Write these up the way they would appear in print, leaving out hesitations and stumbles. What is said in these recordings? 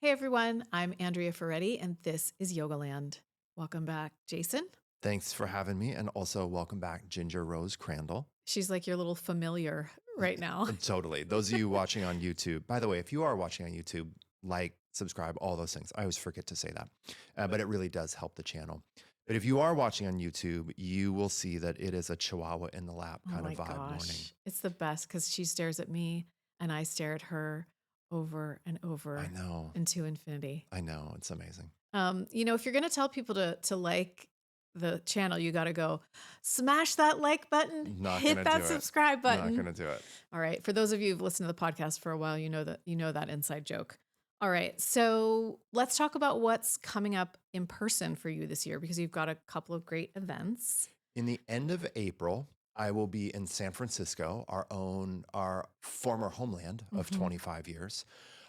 Hey everyone, I'm Andrea Ferretti and this is Yogaland. Welcome back, Jason. Thanks for having me. And also, welcome back, Ginger Rose Crandall. She's like your little familiar right now. Totally. Those of you watching on YouTube, by the way, if you are watching on YouTube, like, subscribe, all those things. I always forget to say that, but it really does help the channel. But if you are watching on YouTube, you will see that it is a Chihuahua in the lap Oh kind of my vibe morning. gosh. It's the best because she stares at me and I stare at her over and I over know. into infinity. I know. It's amazing. If you're going to tell people to like the channel, you got to go smash that like button, Not going hit to do that it. subscribe Not button. going to do it. All right. For those of you who've listened to the podcast for a while, you know that inside joke. All right. So let's talk about what's coming up in person for you this year because you've got a couple of great events. In the end of April, I will be in San Francisco, our former homeland of 25 years.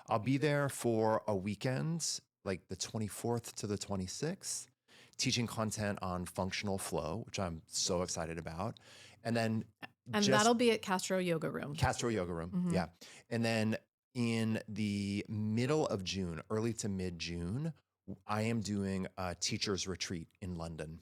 I'll be there for a weekend, like the 24th to the 26th, teaching content on functional flow, which I'm so excited about. And then And just that'll be at Castro Yoga Room. Castro Yoga Room. Yeah. And then in the middle of June, early to mid June, I am doing a teacher's retreat in London.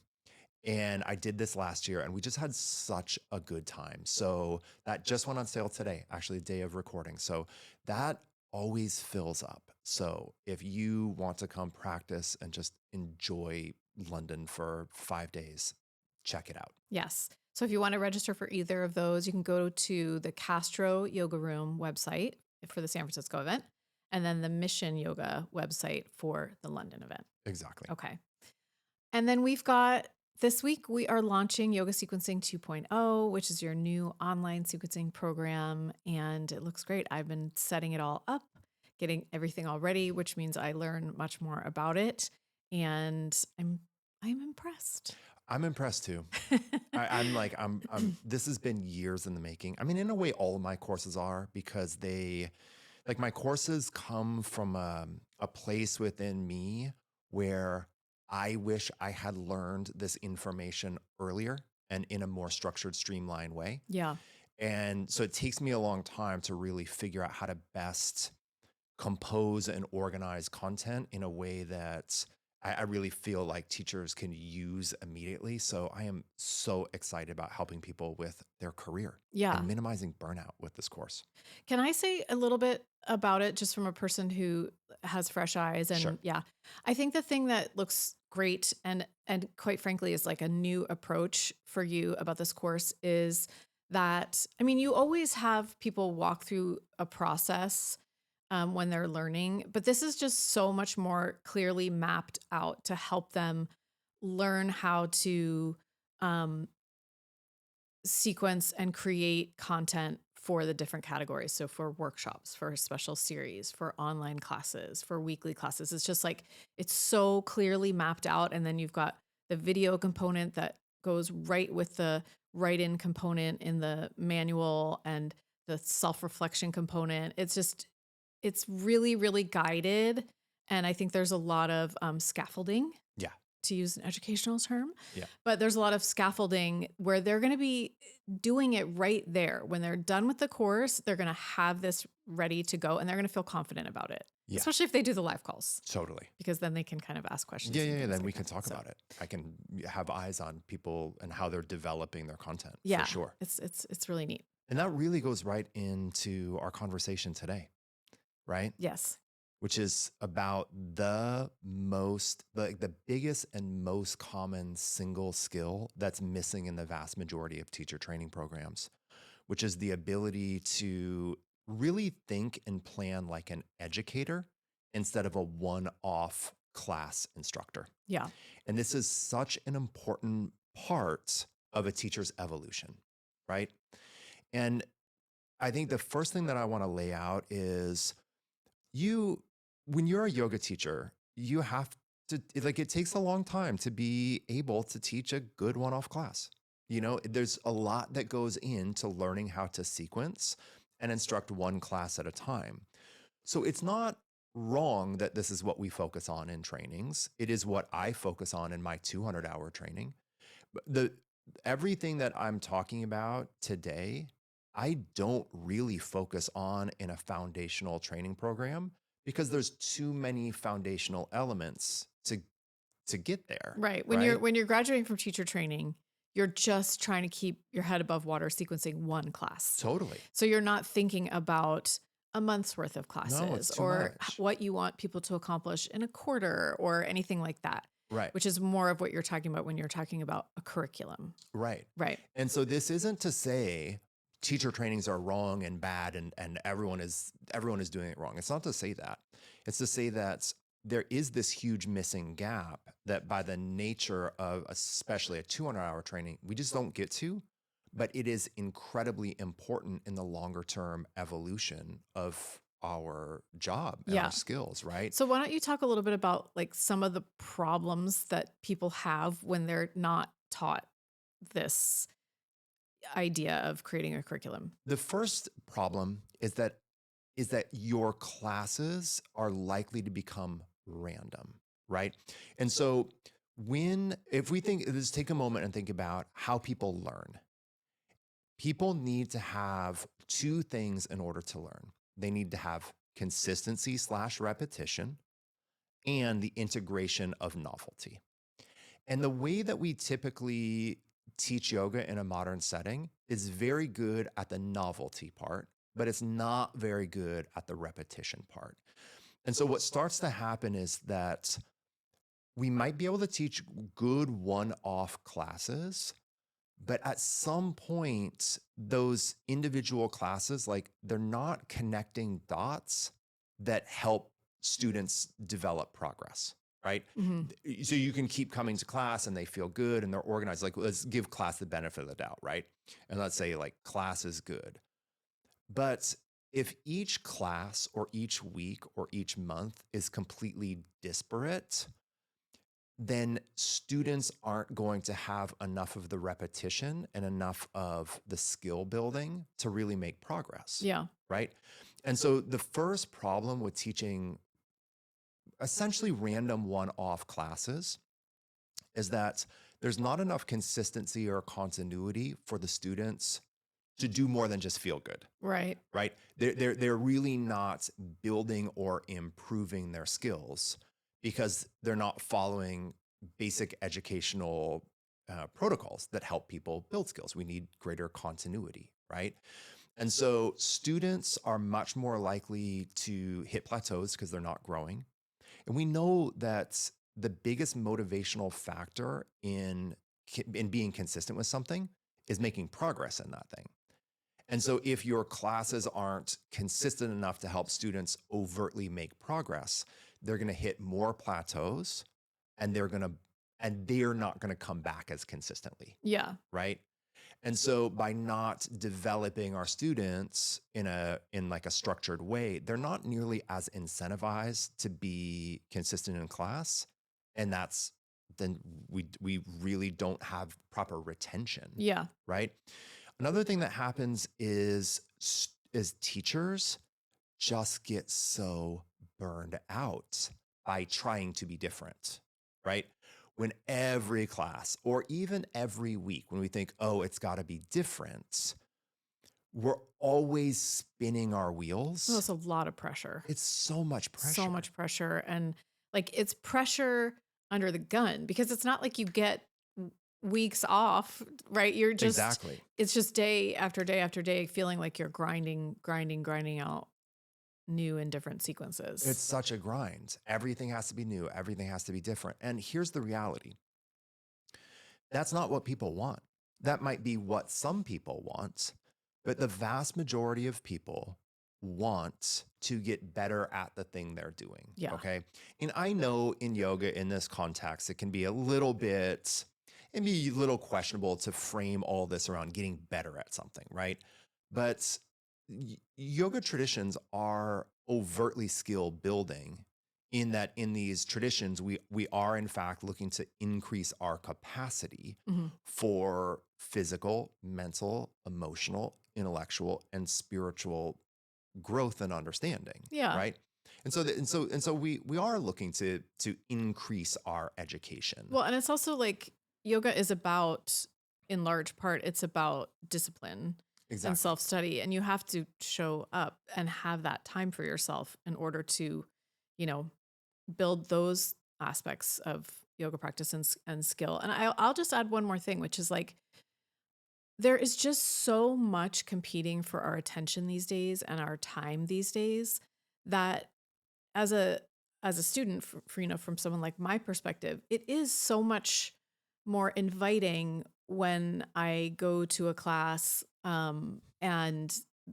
And I did this last year and we just had such a good time. So that just went on sale today, actually, day of recording. So that always fills up. So if you want to come practice and just enjoy London for 5 days, check it out. Yes. So if you want to register for either of those, you can go to the Castro Yoga Room website for the San Francisco event and then the Mission Yoga website for the London event. Exactly. Okay. And then we've got this week, we are launching Yoga Sequencing 2.0, which is your new online sequencing program. And it looks great. I've been setting it all up, getting everything all ready, which means I learn much more about it. And I'm impressed. I'm impressed too. This has been years in the making. I mean, in a way, all of my courses are because my courses come from a place within me where I wish I had learned this information earlier and in a more structured, streamlined way. Yeah. And so it takes me a long time to really figure out how to best compose and organize content in a way that I really feel like teachers can use immediately. So I am so excited about helping people with their career Yeah. and minimizing burnout with this course. Can I say a little bit about it just from a person who has fresh eyes? And Sure. yeah, I think the thing that looks great and quite frankly is like a new approach for you about this course is that, I mean, you always have people walk through a process when they're learning, but this is just so much more clearly mapped out to help them learn how to um, sequence and create content for the different categories. So for workshops, for special series, for online classes, for weekly classes, it's just like, it's so clearly mapped out. And then you've got the video component that goes right with the write-in component in the manual and the self-reflection component. It's really, really guided. And I think there's a lot of scaffolding, Yeah. to use an educational term. Yeah. But there's a lot of scaffolding where they're going to be doing it right there. When they're done with the course, they're going to have this ready to go and they're going to feel confident about it, Yeah. especially if they do the live calls, Totally. because then they can kind of ask questions. Yeah. and things Then like we can that. talk So, about it. I can have eyes on people and how they're developing their content. Yeah, For sure. it's really neat. And that really goes right into our conversation today, right? Yes. Which is about the biggest and most common single skill that's missing in the vast majority of teacher training programs, which is the ability to really think and plan like an educator instead of a one-off class instructor. Yeah. And this is such an important part of a teacher's evolution, right? And I think the first thing that I want to lay out is when you're a yoga teacher, you have to, it takes a long time to be able to teach a good one-off class. There's a lot that goes into learning how to sequence and instruct one class at a time. So it's not wrong that this is what we focus on in trainings. It is what I focus on in my 200-hour training. But everything that I'm talking about today, I don't really focus on in a foundational training program because there's too many foundational elements to get there, Right. right? When you're graduating from teacher training, you're just trying to keep your head above water sequencing one class. Totally. So you're not thinking about a month's worth of No, it's classes too or much. what you want people to accomplish in a quarter or anything like that, Right. which is more of what you're talking about when you're talking about a curriculum. Right. Right. And so this isn't to say teacher trainings are wrong and bad and everyone is doing it wrong. It's not to say that. It's to say that there is this huge missing gap that by the nature of especially a 200-hour training, we just don't get to, but it is incredibly important in the longer term evolution of our job and our Yeah. skills, right? So why don't you talk a little bit about like some of the problems that people have when they're not taught this idea of creating a curriculum? The first problem is that your classes are likely to become random, right? And so if we think, let's take a moment and think about how people learn. People need to have two things in order to learn. They need to have consistency slash repetition and the integration of novelty. And the way that we typically teach yoga in a modern setting is very good at the novelty part, but it's not very good at the repetition part. And so what starts to happen is that we might be able to teach good one-off classes, but at some point, those individual classes, like they're not connecting dots that help students develop progress, right? Mhm. So you can keep coming to class and they feel good and they're organized. Like, let's give class the benefit of the doubt, right? And let's say like class is good. But if each class or each week or each month is completely disparate, then students aren't going to have enough of the repetition and enough of the skill building to really make progress, Yeah. right? And so the first problem with teaching essentially random one-off classes is that there's not enough consistency or continuity for the students to do more than just feel good, Right. right? They're really not building or improving their skills because they're not following basic educational protocols that help people build skills. We need greater continuity, right? And so students are much more likely to hit plateaus because they're not growing. And we know that the biggest motivational factor in being consistent with something is making progress in that thing. And so if your classes aren't consistent enough to help students overtly make progress, they're going to hit more plateaus and they're not going to come back as consistently, Yeah. right? And so by not developing our students in like a structured way, they're not nearly as incentivized to be consistent in class. And then we really don't have proper retention, Yeah. right? Another thing that happens is teachers just get so burned out by trying to be different, right? When every class or even every week, when we think, oh, it's got to be different, we're always spinning our Well, wheels. it's a lot of pressure. It's so much So pressure. much pressure. And like it's pressure under the gun because it's not like you get weeks off, right? Exactly. It's just day after day after day feeling like you're grinding out new and different It's sequences. such a grind. Everything has to be new, everything has to be different. And here's the reality. That's not what people want. That might be what some people want, but the vast majority of people want to get better at the thing they're doing. Yeah. Okay. And I know in yoga, in this context, it can be it'd be a little questionable to frame all this around getting better at something, right? But yoga traditions are overtly skill building in that in these traditions we are in fact looking to increase our capacity Mhm. for physical, mental, emotional, intellectual and spiritual growth and understanding, Yeah. right? And so we are looking to increase our education. Well, and it's also like yoga is about, in large part, it's about discipline and Exactly. self study. And you have to show up and have that time for yourself in order to you know, build those aspects of yoga practice and skill. And I'll just add one more thing, which is like, there is just so much competing for our attention these days and our time these days that as a student from someone like my perspective, it is so much more inviting when I go to a class and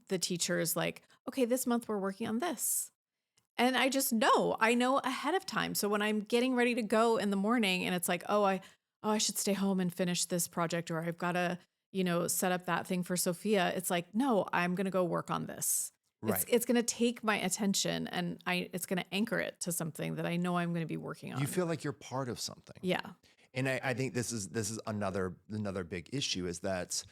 the teacher is like, okay, this month we're working on this. And I know ahead of time. So when I'm getting ready to go in the morning and it's like, I should stay home and finish this project, or I've got to, set up that thing for Sophia. It's like, no, I'm going to go work on this. Right. It's going to take my attention and it's going to anchor it to something that I know I'm going to be working You on. feel like you're part of something. Yeah. And I think this is another big issue is that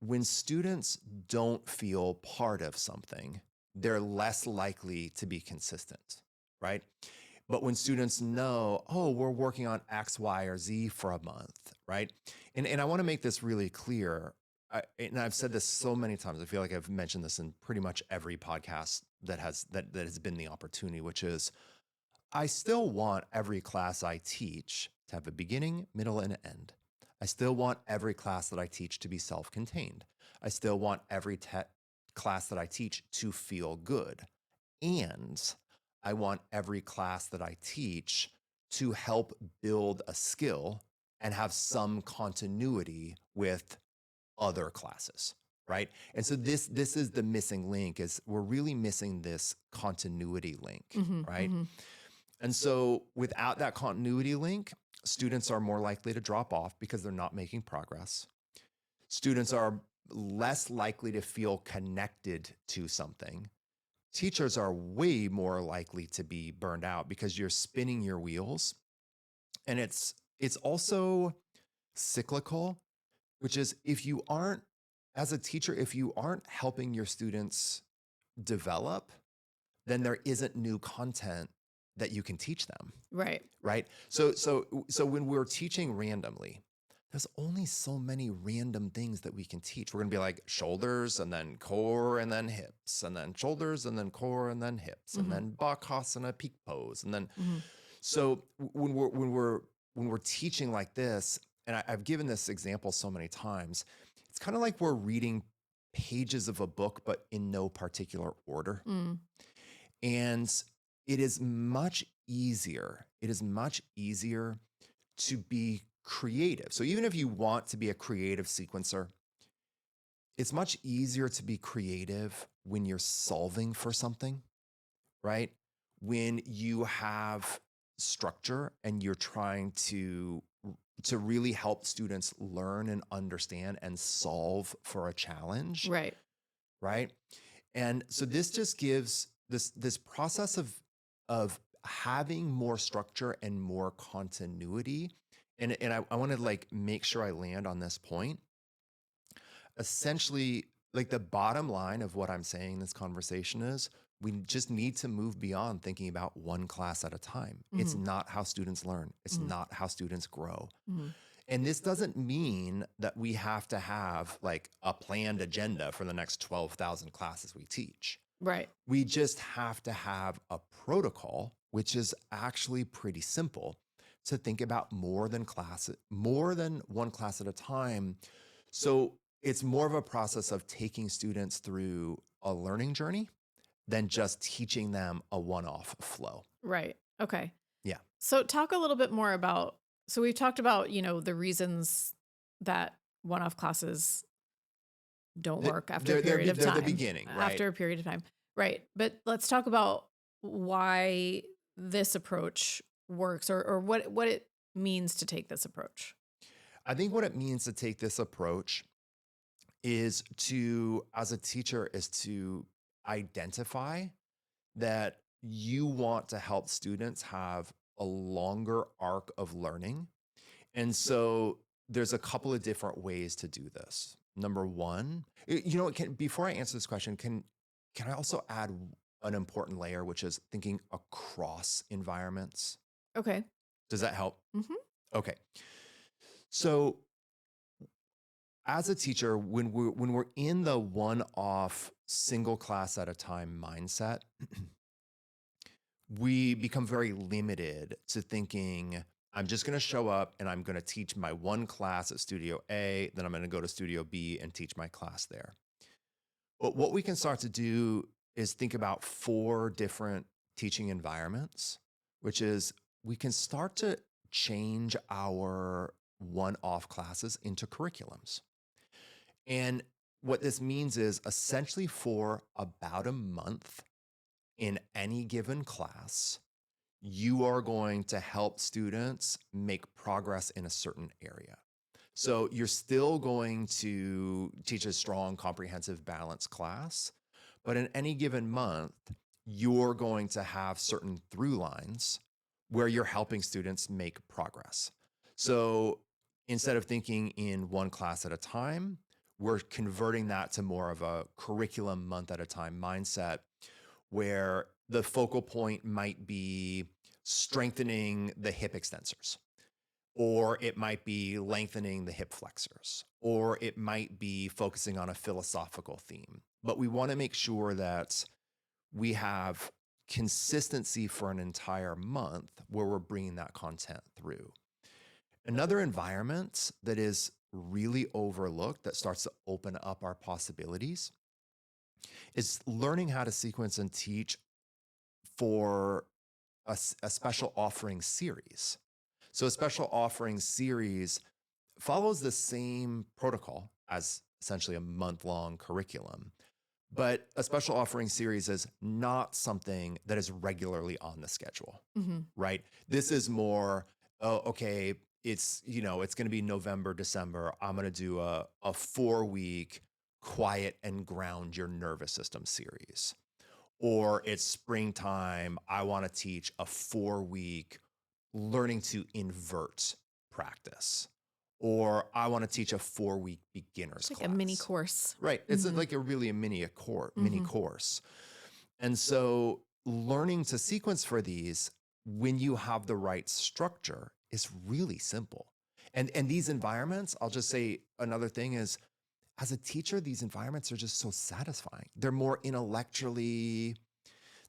when students don't feel part of something, they're less likely to be consistent, right? But when students know, oh, we're working on X, Y, or Z for a month, right? And I want to make this really clear. And I've said this so many times. I feel like I've mentioned this in pretty much every podcast that has been the opportunity, which is I still want every class I teach to have a beginning, middle, and an end. I still want every class that I teach to be self-contained. I still want every class that I teach to feel good. And I want every class that I teach to help build a skill and have some continuity with other classes, right? And so this is the missing link is we're really missing this continuity link, Hmm. right? Hmm. And so without that continuity link, students are more likely to drop off because they're not making progress. Students are less likely to feel connected to something. Teachers are way more likely to be burned out because you're spinning your wheels. And it's also cyclical, which is if you aren't as a teacher, if you aren't helping your students develop, then there isn't new content that you can teach them. Right. Right. So when we're teaching randomly, there's only so many random things that we can teach. We're going to be like shoulders and then core and then hips and then shoulders and then core and then hips and Hmm. then bakasana peak pose. And then, Hmm. so when we're teaching like this, and I've given this example so many times, it's kind of like we're reading pages of a book, but in no particular order. Mm. And it is much easier to be creative. So even if you want to be a creative sequencer, it's much easier to be creative when you're solving for something, right? When you have structure and you're trying to really help students learn and understand and solve for a challenge, Right. right? And so this just gives this process of having more structure and more continuity. And I want to like make sure I land on this point. Essentially, like the bottom line of what I'm saying in this conversation is we just need to move beyond thinking about one class at a time. It's Hmm. not how students learn. It's Hmm. not how students grow. Hmm. And this doesn't mean that we have to have like a planned agenda for the next 12,000 classes we teach. Right. We just have to have a protocol, which is actually pretty simple, to think about more than one class at a time. So it's more of a process of taking students through a learning journey than just teaching them a one-off flow. Right. Okay. Yeah. So talk a little bit more about, so we've talked about, the reasons that one-off classes don't work after a period of They're the time, beginning, right? after a period of time. Right. But let's talk about why this approach works, or what it means to take this approach. I think what it means to take this approach as a teacher, is to identify that you want to help students have a longer arc of learning. And so there's a couple of different ways to do this. Number one, before I answer this question, can I also add an important layer, which is thinking across environments? Okay. Does that help? Hmm. Okay. So as a teacher, when we're in the one-off single class at a time mindset, we become very limited to thinking, I'm just going to show up and I'm going to teach my one class at Studio A, then I'm going to go to Studio B and teach my class there. But what we can start to do is think about 4 different teaching environments, which is we can start to change our one-off classes into curriculums. And what this means is essentially for about a month in any given class, you are going to help students make progress in a certain area. So you're still going to teach a strong, comprehensive, balanced class, but in any given month, you're going to have certain through lines where you're helping students make progress. So instead of thinking in one class at a time, we're converting that to more of a curriculum month at a time mindset where the focal point might be strengthening the hip extensors, or it might be lengthening the hip flexors, or it might be focusing on a philosophical theme. But we want to make sure that we have consistency for an entire month where we're bringing that content through. Another environment that is really overlooked that starts to open up our possibilities is learning how to sequence and teach for a special offering series. So a special offering series follows the same protocol as essentially a month-long curriculum, but a special offering series is not something that is regularly on the schedule, Mhm. right? This is more, oh, okay, it's going to be November, December. I'm going to do a 4-week quiet and ground your nervous system series. Or it's springtime. I want to teach a 4-week learning to invert practice. Or I want to teach a 4-week beginners It's like a mini class. course. Right. It's Mhm. like a really a mini Mhm. course. And so learning to sequence for these when you have the right structure is really simple. And these environments, I'll just say another thing is as a teacher, these environments are just so satisfying. They're more intellectually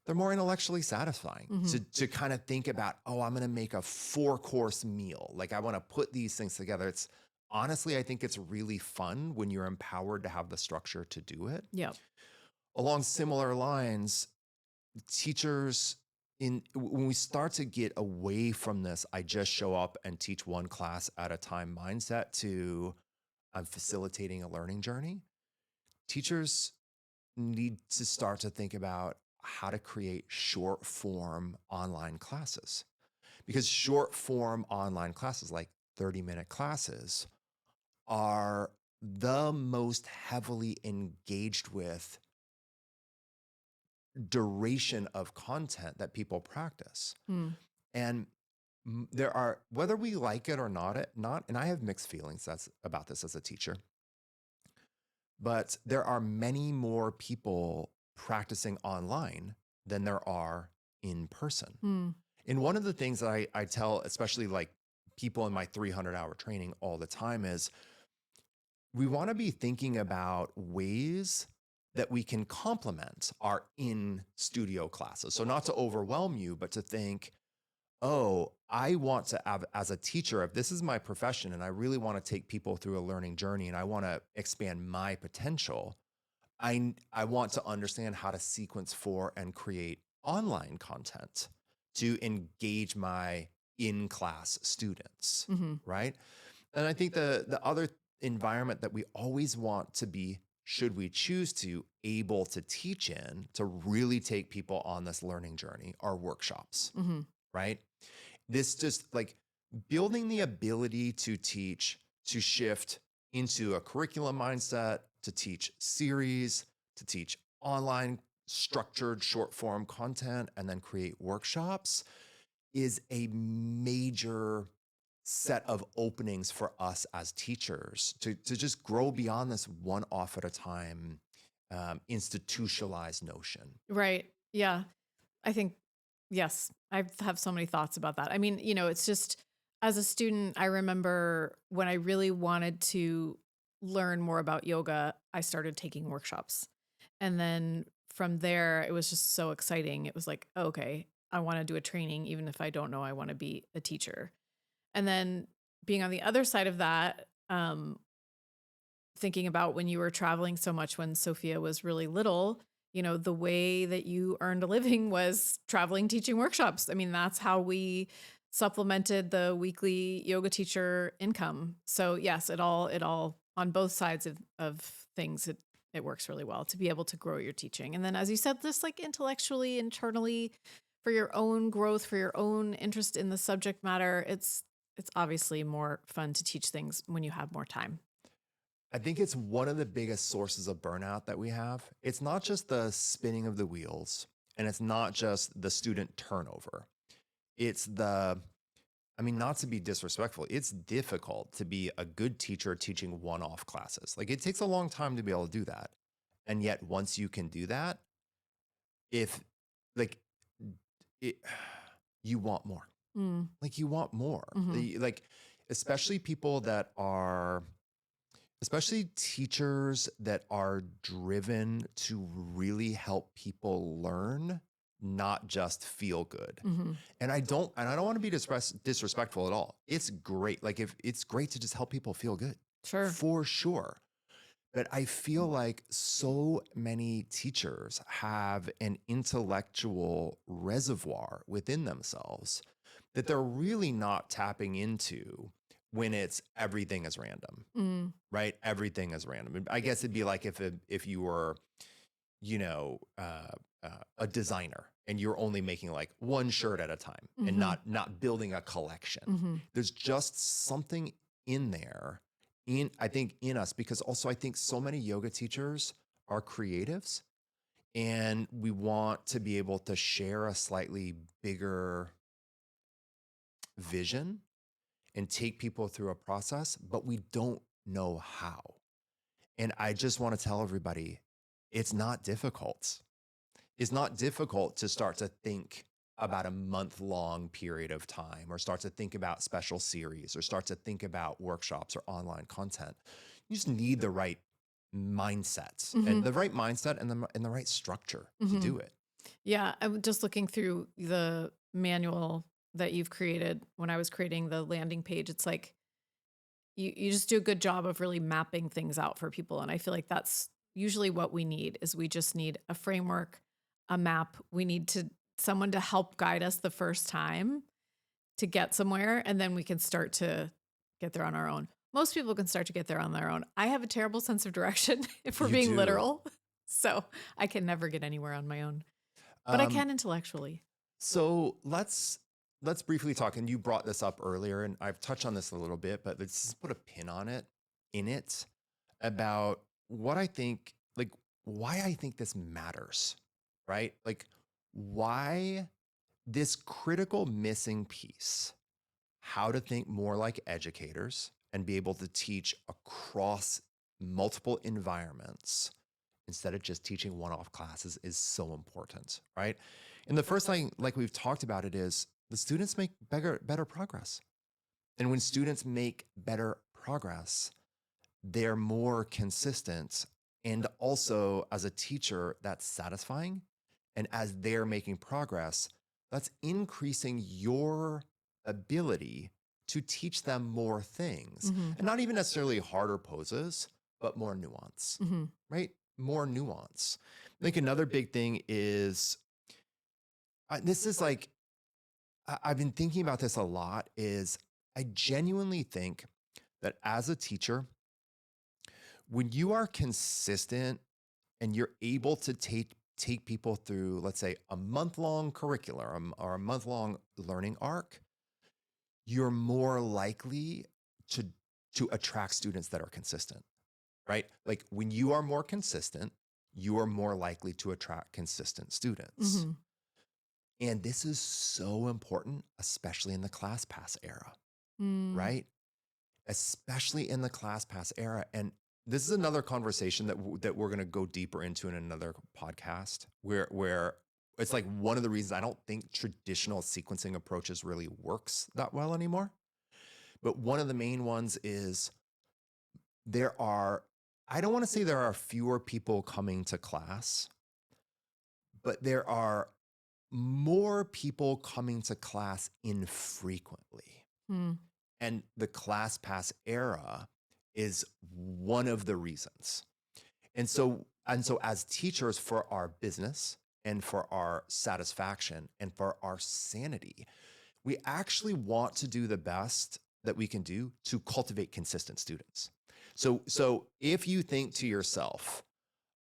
satisfying Mhm. to kind of think about, oh, I'm going to make a 4-course meal. Like I want to put these things together. It's honestly, I think it's really fun when you're empowered to have the structure to do it. Yep. Along similar lines, teachers when we start to get away from this, I just show up and teach one class at a time mindset to I'm facilitating a learning journey. Teachers need to start to think about how to create short form online classes because short form online classes like 30-minute classes are the most heavily engaged with duration of content that people practice. Mm. And there are, whether we like it or not, and I have mixed feelings about this as a teacher, but there are many more people practicing online than there are in person. Mm. And one of the things that I tell, especially like people in my 300-hour training all the time is we want to be thinking about ways that we can complement our in studio classes. So not to overwhelm you, but to think, oh, I want to have, as a teacher, if this is my profession and I really want to take people through a learning journey and I want to expand my potential, I want to understand how to sequence for and create online content to engage my in-class students, Mhm. right? And I think the other environment that we always want to be, should we choose to, able to teach in to really take people on this learning journey are workshops, Mhm. right? This just like building the ability to teach, to shift into a curriculum mindset, to teach series, to teach online structured short form content, and then create workshops is a major set of openings for us as teachers to just grow beyond this one off at a time institutionalized notion. Right. Yeah. I think, yes, I have so many thoughts about that. I mean, it's just as a student, I remember when I really wanted to learn more about yoga, I started taking workshops. And then from there, it was just so exciting. It was like, okay, I want to do a training, even if I don't know I want to be a teacher. And then being on the other side of that, thinking about when you were traveling so much when Sophia was really little, the way that you earned a living was traveling, teaching workshops. I mean, that's how we supplemented the weekly yoga teacher income. So yes, it all on both sides of things, it works really well to be able to grow your teaching. And then as you said, this like intellectually, internally, for your own growth, for your own interest in the subject matter, it's obviously more fun to teach things when you have more time. I think it's one of the biggest sources of burnout that we have. It's not just the spinning of the wheels, and it's not just the student turnover. It's I mean, not to be disrespectful, it's difficult to be a good teacher teaching one off classes. Like, it takes a long time to be able to do that. And yet, once you can do that, if like it, you want more, Mm. like, you want more, Hmm. like, especially people that are especially teachers that are driven to really help people learn, not just feel good. Hmm. And I don't want to be disrespectful at all. It's great. Like, if it's great to just help people feel good, Sure. for sure. But I feel like so many teachers have an intellectual reservoir within themselves that they're really not tapping into when it's everything is random, Mm. right? Everything is random. I guess it'd be like if you were, you know, a designer and you're only making like one shirt at a time and Hmm. not building a collection. Hmm. There's just something in there, I think in us, because also I think so many yoga teachers are creatives, and we want to be able to share a slightly bigger vision and take people through a process, but we don't know how. And I just want to tell everybody, it's not difficult. It's not difficult to start to think about a month-long period of time, or start to think about special series, or start to think about workshops or online content. You just need the right mindset, Hmm. and the right structure to Hmm. do it. Yeah, I'm just looking through the manual that you've created. When I was creating the landing page, it's like you just do a good job of really mapping things out for people. And I feel like that's usually what we need is we just need a framework, a map. We need to someone to help guide us the first time to get somewhere, and then we can start to get there on our own. Most people can start to get there on their own. I have a terrible sense of direction if we're You being do. literal. So I can never get anywhere on my own, but I Um, can intellectually. so let's briefly talk. And you brought this up earlier, and I've touched on this a little bit, but let's just put a pin on it in it about what I think, like, why I think this matters, right? Like, why this critical missing piece, how to think more like educators and be able to teach across multiple environments instead of just teaching one-off classes, is so important, right? And the first thing, like we've talked about, it is the students make better progress. And when students make better progress, they're more consistent. And also, as a teacher, that's satisfying. And as they're making progress, that's increasing your ability to teach them more things. Hmm. And not even necessarily harder poses, but more nuance, Hmm. right? More nuance. I think another big thing is this is like, I've been thinking about this a lot, is I genuinely think that as a teacher, when you are consistent and you're able to take people through, let's say, a month-long curriculum or a month-long learning arc, you're more likely to attract students that are consistent, right? Like, when you are more consistent, you are more likely to attract consistent students. Hmm. And this is so important, especially in the ClassPass era, Mm. right? Especially in the ClassPass era. And this is another conversation that we're going to go deeper into in another podcast, where it's like one of the reasons I don't think traditional sequencing approaches really works that well anymore. But one of the main ones is, there are, I don't want to say there are fewer people coming to class, but there are more people coming to class infrequently. Mm. And the class pass era is one of the reasons. And so as teachers, for our business and for our satisfaction and for our sanity, we actually want to do the best that we can do to cultivate consistent students. So if you think to yourself,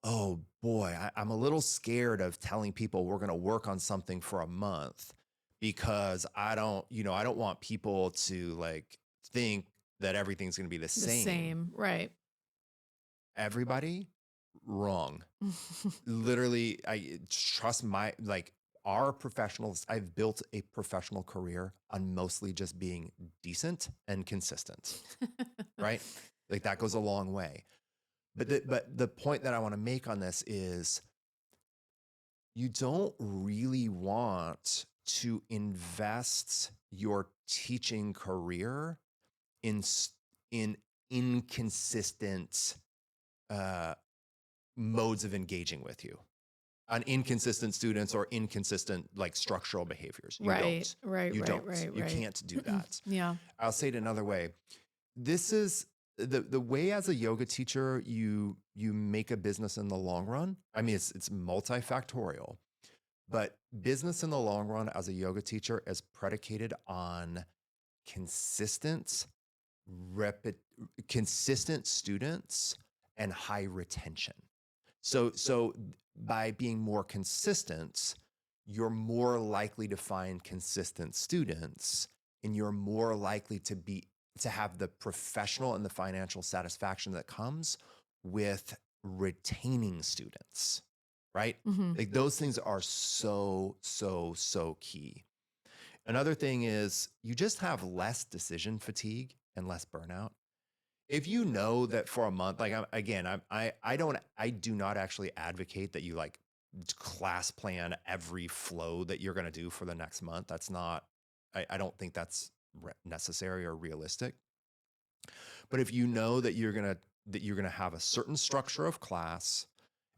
oh boy, I'm a little scared of telling people we're going to work on something for a month because I don't want people to like think that everything's going to be the The same. same, right. Everybody, wrong. Literally, I trust our professionals. I've built a professional career on mostly just being decent and consistent, right? Like that goes a long way. But the point that I want to make on this is you don't really want to invest your teaching career in in inconsistent uh, modes of engaging with you, on inconsistent students or inconsistent like structural behaviors. You Right, don't. right, You right, don't. right, You right. can't do that. Yeah. I'll say it another way. This is the way as a yoga teacher you make a business in the long run. I mean, it's multifactorial, but business in the long run as a yoga teacher is predicated on consistent, repet, consistent students and high retention. So by being more consistent, you're more likely to find consistent students, and you're more likely to have the professional and the financial satisfaction that comes with retaining students, right? Mhm. Like those things are so key. Another thing is you just have less decision fatigue and less burnout. If you know that for a month, like I do not actually advocate that you like class plan every flow that you're going to do for the next month. That's not, I don't think that's necessary or realistic. But if you know that you're going to have a certain structure of class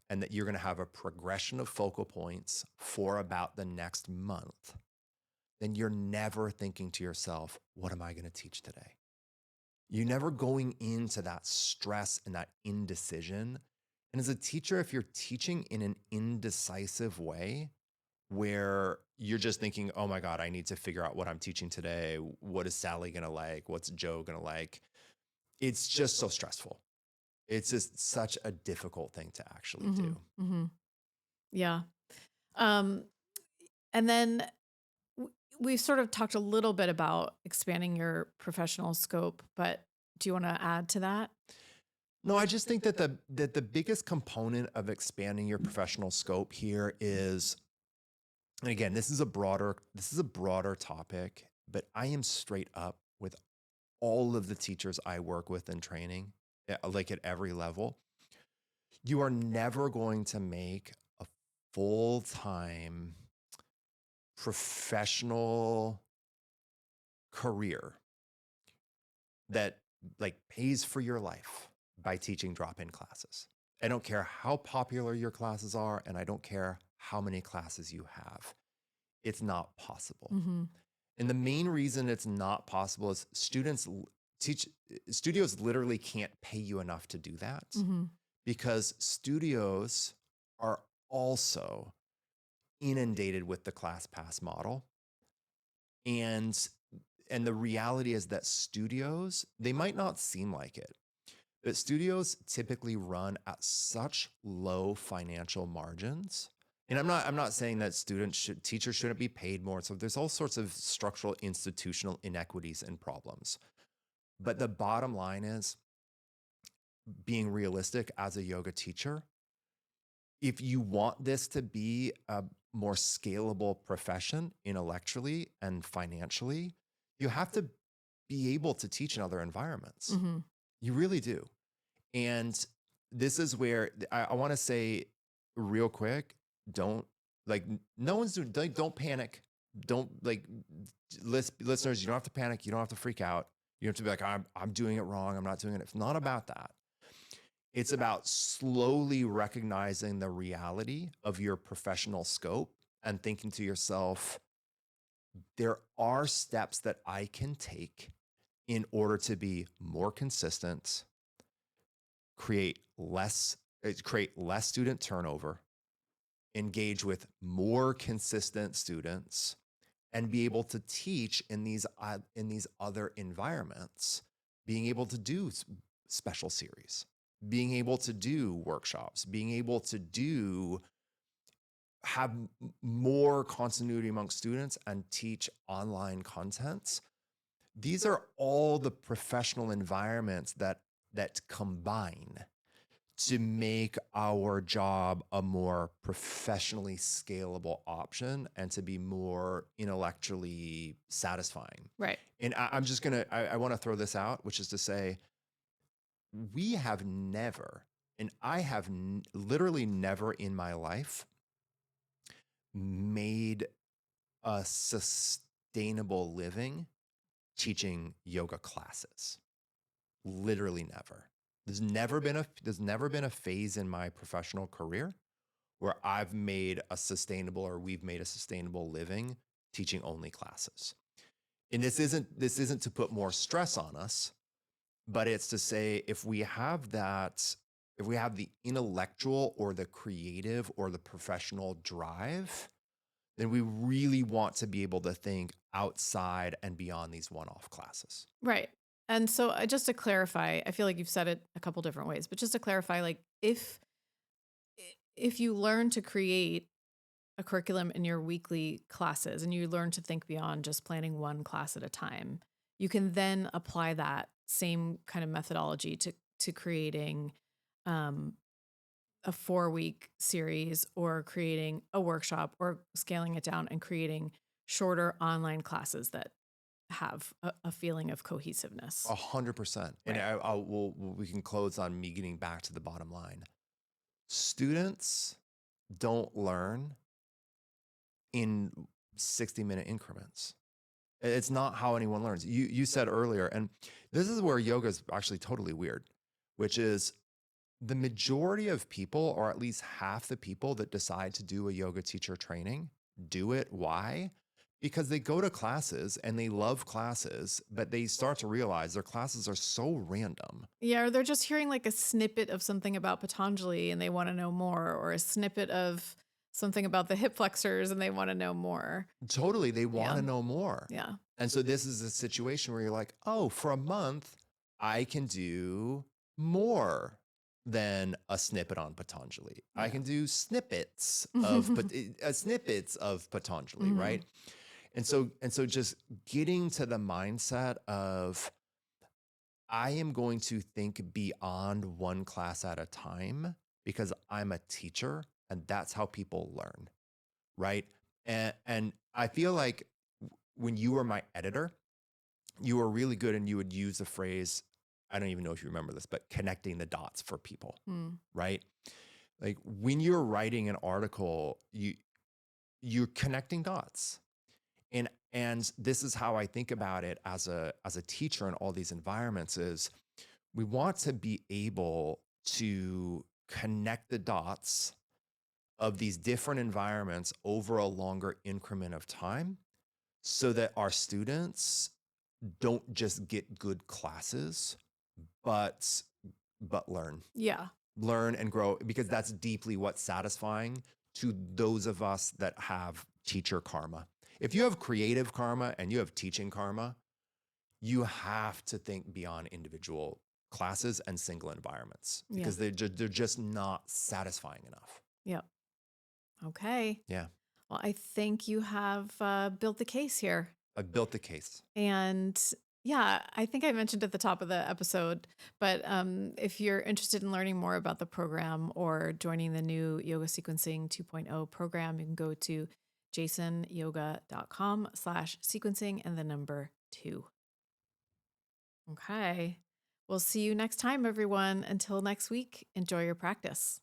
and that you're going to have a progression of focal points for about the next month, then you're never thinking to yourself, what am I going to teach today? You're never going into that stress and that indecision. And as a teacher, if you're teaching in an indecisive way, where you're just thinking, oh my God, I need to figure out what I'm teaching today. What is Sally going to like? What's Joe going to like? It's just so stressful. It's just such a difficult thing to actually Mhm. do. Mhm. Yeah. Um, and then we've sort of talked a little bit about expanding your professional scope, but do you want to add to that? No, I just think that the biggest component of expanding your professional scope here is, and again, this is a broader topic, but I am straight up with all of the teachers I work with in training, like at every level. You are never going to make a full-time professional career that like pays for your life by teaching drop-in classes. I don't care how popular your classes are, and I don't care how many classes you have. It's not possible. Mhm. And the main reason it's not possible is teach studios literally can't pay you enough to do that, Mhm. because studios are also inundated with the class pass model. And the reality is that studios, they might not seem like it, but studios typically run at such low financial margins. And I'm not saying that teachers shouldn't be paid more. So there's all sorts of structural institutional inequities and problems. But the bottom line is, being realistic as a yoga teacher, if you want this to be a more scalable profession intellectually and financially, you have to be able to teach in other environments. Mhm. You really do. And this is where I want to say real quick, don't like no one's doing like, don't panic. Don't like listeners, you don't have to panic, you don't have to freak out. You have to be like, I'm doing it wrong. I'm not doing it. It's not about that. It's about slowly recognizing the reality of your professional scope and thinking to yourself, there are steps that I can take in order to be more consistent, create less student turnover, engage with more consistent students, and be able to teach in these other environments, being able to do special series, being able to do workshops, being able to do have more continuity amongst students and teach online content. These are all the professional environments that combine to make our job a more professionally scalable option and to be more intellectually satisfying. Right. And I'm just gonna, I want to throw this out, which is to say, we have never, and I have literally never in my life made a sustainable living teaching yoga classes. Literally never. There's never been a phase in my professional career where I've made a sustainable or we've made a sustainable living teaching only classes. And this isn't to put more stress on us, but it's to say if we have the intellectual or the creative or the professional drive, then we really want to be able to think outside and beyond these one-off classes. Right. And so just to clarify, I feel like you've said it a couple different ways, but just to clarify, like if you learn to create a curriculum in your weekly classes and you learn to think beyond just planning one class at a time, you can then apply that same kind of methodology to creating um, a 4-week series or creating a workshop or scaling it down and creating shorter online classes that have a feeling of cohesiveness. 100%. And Right. we can close on me getting back to the bottom line. Students don't learn in 60-minute increments. It's not how anyone learns. You said earlier, and this is where yoga is actually totally weird, which is the majority of people, or at least half the people that decide to do a yoga teacher training, do it. Why? Because they go to classes and they love classes, but they start to realize their classes are so random. Yeah, or they're just hearing like a snippet of something about Patanjali and they want to know more, or a snippet of something about the hip flexors and they want to know more. Totally, they want Yeah. to know more. Yeah. And so this is a situation where you're like, oh, for a month, I can do more than a snippet on Patanjali. I Yeah. can do snippets of Patanjali, Mhm. right? And so just getting to the mindset of I am going to think beyond one class at a time because I'm a teacher and that's how people learn, right? And I feel like when you were my editor, you were really good and you would use the phrase, I don't even know if you remember this, but connecting the dots for people, Mm. right? Like when you're writing an article, you're connecting dots. And this is how I think about it as a teacher in all these environments is we want to be able to connect the dots of these different environments over a longer increment of time so that our students don't just get good classes, but learn. Yeah. Learn and grow because that's deeply what's satisfying to those of us that have teacher karma. If you have creative karma and you have teaching karma, you have to think beyond individual classes and single environments Yeah. because they're just not satisfying enough. Yep. Okay. Yeah, Well, I think you have built the case here. I built the case. And yeah, I think I mentioned at the top of the episode, but if you're interested in learning more about the program or joining the new Yoga Sequencing 2.0 program, you can go to jasonyoga.com/sequencing and the number 2. Okay. We'll see you next time, everyone. Until next week, enjoy your practice.